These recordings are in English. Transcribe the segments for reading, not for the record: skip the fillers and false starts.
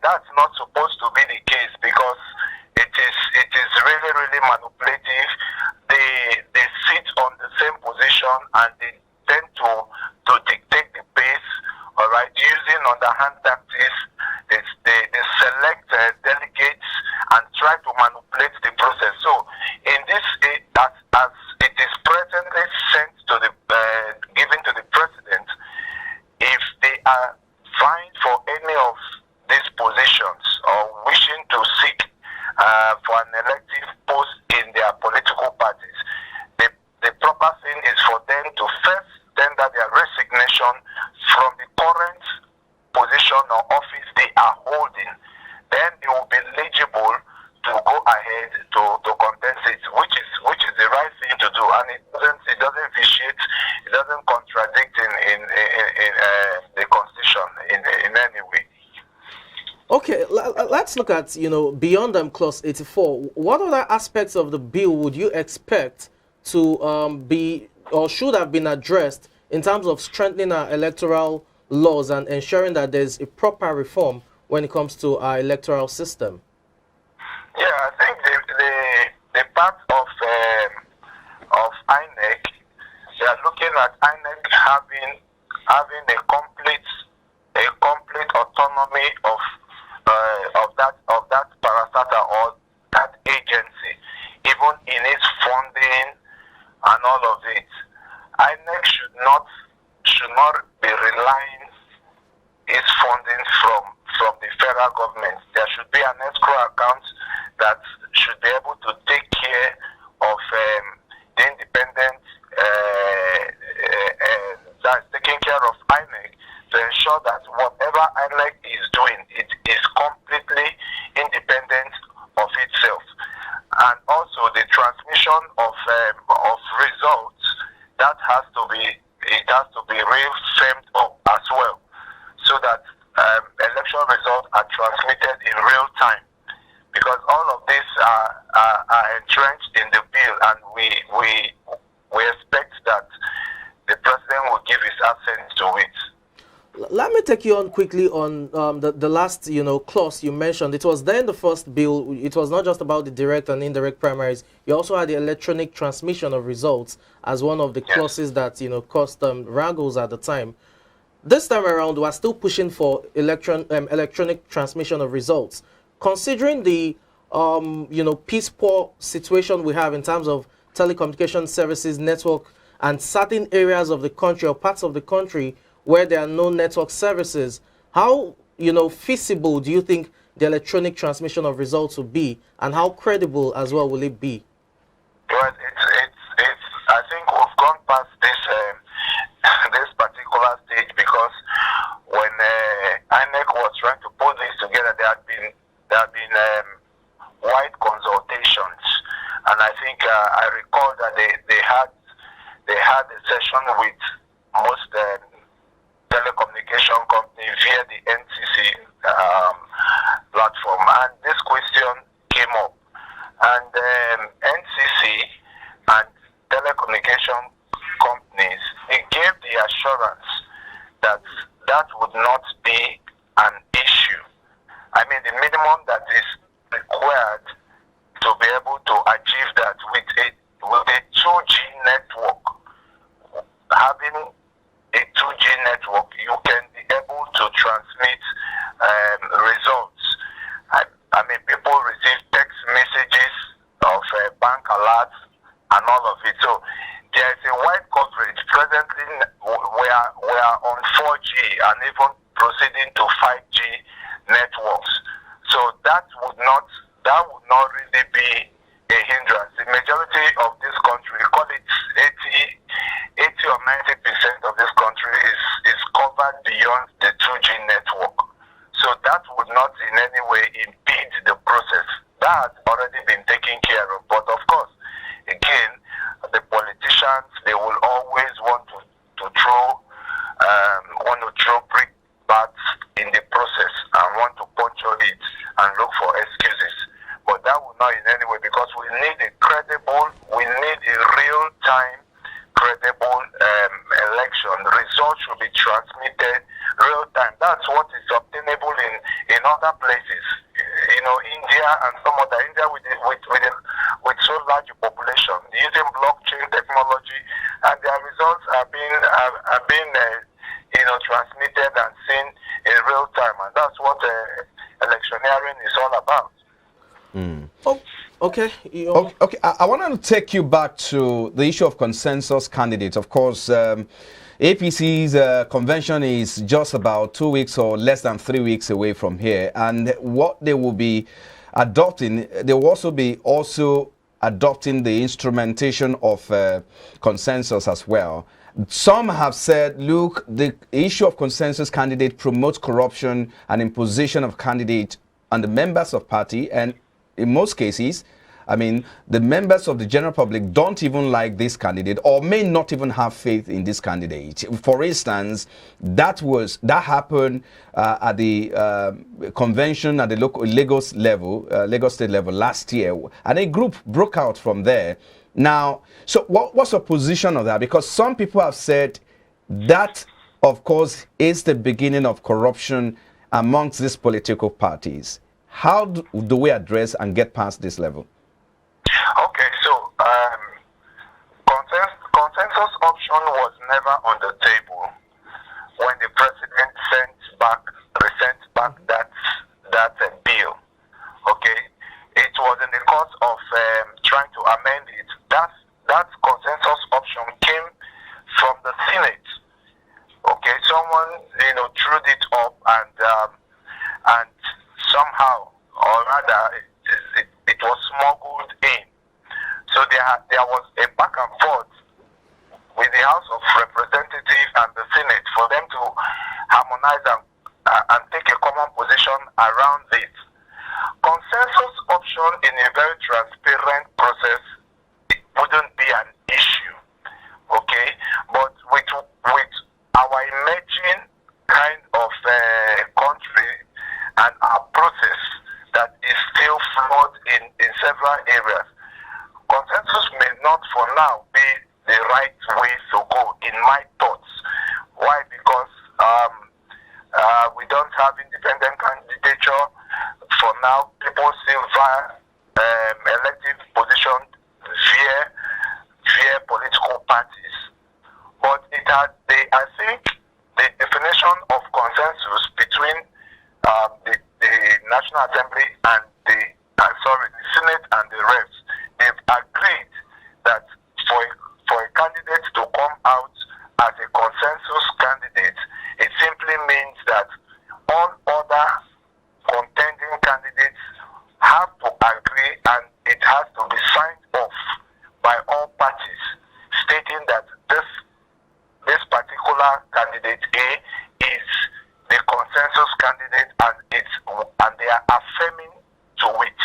that's not supposed to be the case, because it is really, really manipulative. They sit on the same position and they tend to dictate the pace, all right, using underhand tactics. They select delegates and try to manipulate the process. So in this, as it is presently sent to the given to the president, if they are vying for any of these positions or wishing to seek for an elective post in their political parties, the proper thing is for them to first tender their resignation from the current position or office they are holding. Then they will be eligible to go ahead to contest it, which is the right thing to do, and it doesn't vitiate, it doesn't contradict in the constitution in any way. Okay, let's look at, beyond clause 84. What other aspects of the bill would you expect to be or should have been addressed in terms of strengthening our electoral laws and ensuring that there's a proper reform when it comes to our electoral system? Yeah, I think the part of INEC, they are looking at INEC having a complete autonomy of that parastatal or that agency, even in its funding and all of it. INEC should not be relying its funding from the federal government. There should be an escrow account that should be able to take care of the independent, that's taking care of INEC, to ensure that whatever INEC is doing, it is completely independent of itself. And also the transmission of results, that has to be real framed up as well, so that election results are transmitted in real time, because all of these are entrenched in the bill, and we expect that the president will give his assent to it. Let me take you on quickly on the last clause you mentioned. It was there in the first bill. It was not just about the direct and indirect primaries. You also had the electronic transmission of results as one of the clauses that caused wrangles at the time. This time around, we're still pushing for electronic transmission of results. Considering the piss poor situation we have in terms of telecommunication services network and certain areas of the country or parts of the country where there are no network services, how feasible do you think the electronic transmission of results will be, and how credible as well will it be? Well, I think we've gone past this this particular stage, because when INEC was trying to put this together, there have been wide consultations, and I think I recall that they had a session with most telecommunication company via the NCC platform, and this question came up, and NCC and telecommunication companies, they gave the assurance that that would not be an issue. I mean, the minimum that is required to be able to achieve that with a 2G network, having a 2G network, you can be able to transmit results. I mean, people receive text messages of bank alerts and all of it. So there is a wide coverage. Presently, we are on 4G and even proceeding to 5G networks. So that would not really be a hindrance. The majority of this country, we call it 80 or 90% of this country is covered beyond the 2G network. So that would not in any way impede the process. That has already been taken care of. But of course, again, the politicians, they will always want to throw brick bats in the process and want to puncture it and look for excuses. But that will not in any way, because we need a real-time, credible election. The results should be transmitted real-time. That's what is obtainable in other places. places. You know, India and some other India with so large a population using blockchain technology, and their results are being transmitted and seen in real time, and that's what electioneering is all about. Oh, okay. Okay. I wanted to take you back to the issue of consensus candidates. Of course, APC's convention is just about 2 weeks or less than 3 weeks away from here, and what they will be adopting, they will also be adopting the instrumentation of consensus as well. Some have said, look, the issue of consensus candidate promotes corruption and imposition of candidate on the members of party, and in most cases, I mean, the members of the general public don't even like this candidate or may not even have faith in this candidate. For instance, that happened at the convention at the local Lagos state level last year, and a group broke out from there. Now, so what's the position of that? Because some people have said that, of course, is the beginning of corruption amongst these political parties. How do we address and get past this level? Okay, so consensus option was never on the table when the president sent back that bill. Okay, it was in the course of trying to amend it. That consensus option came from the Senate. Okay, someone threw it up and somehow or rather it was smuggled in. So there was a back and forth with the House of Representatives and the Senate for them to harmonize and take a common position around it. Consensus option in a very transparent process, it wouldn't be an issue, okay? But with our emerging kind of country and our process that is still flawed in several areas, consensus may not for now be the right way to go in my thoughts. Why? Because we don't have independent candidature for now. People still elective position via political parties. But I think the definition of consensus between the National Assembly and the Senate and the reps, they've agreed that for a candidate to come out as a consensus candidate, it simply means that all other contending candidates have to agree, and it has to be signed off by all parties, stating that this particular candidate A is the consensus candidate, and they are affirming to it.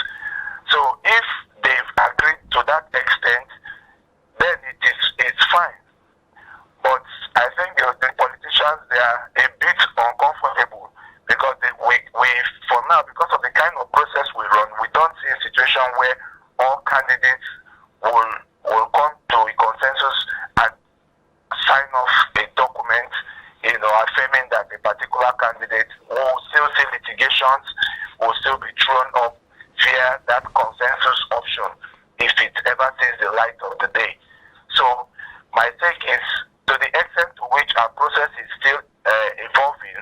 So if they've agreed to that extent, then it's fine. But I think the politicians, they are a bit uncomfortable because we for now, because of the kind of process we run, we don't see a situation where all candidates will come to a consensus and sign off a document, affirming that a particular candidate will still see litigations, will still be thrown up via that consensus option if it ever sees the light of the day. So my take is, to the extent to which our process is still evolving,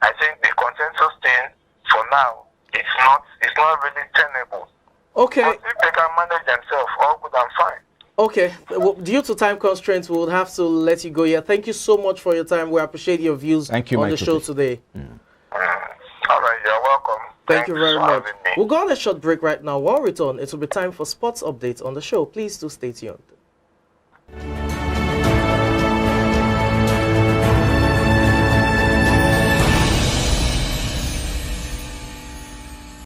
I think the consensus thing for now it's not really tenable. Okay. But if they can manage themselves, all good and fine. Okay, well, due to time constraints, we'll have to let you go here. Thank you so much for your time. We appreciate your views on the show today. All right, you're welcome. Thank you very much. Having me. We'll go on a short break right now. While we return, it will be time for sports updates on the show. Please do stay tuned.